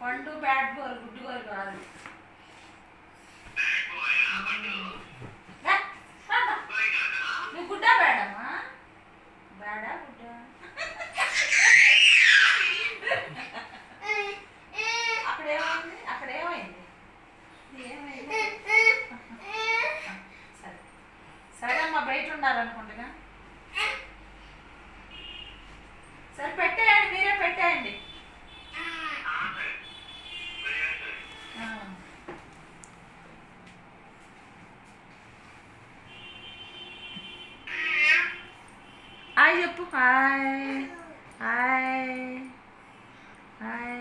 పండు bat ball good ball కాదు. నువ్వు గుడ్డా బ్యాడమ్మా? బ్యాడా గుడ్డా? అక్కడేమైంది? అక్కడేమైంది? ఏమైంది? సరే సరే అమ్మా, బయట ఉండాలనుకుంటున్నా. సరే పెట్టేయండి, మీరే పెట్టేయండి. హాయ్ చెప్పు. Hi hi hi.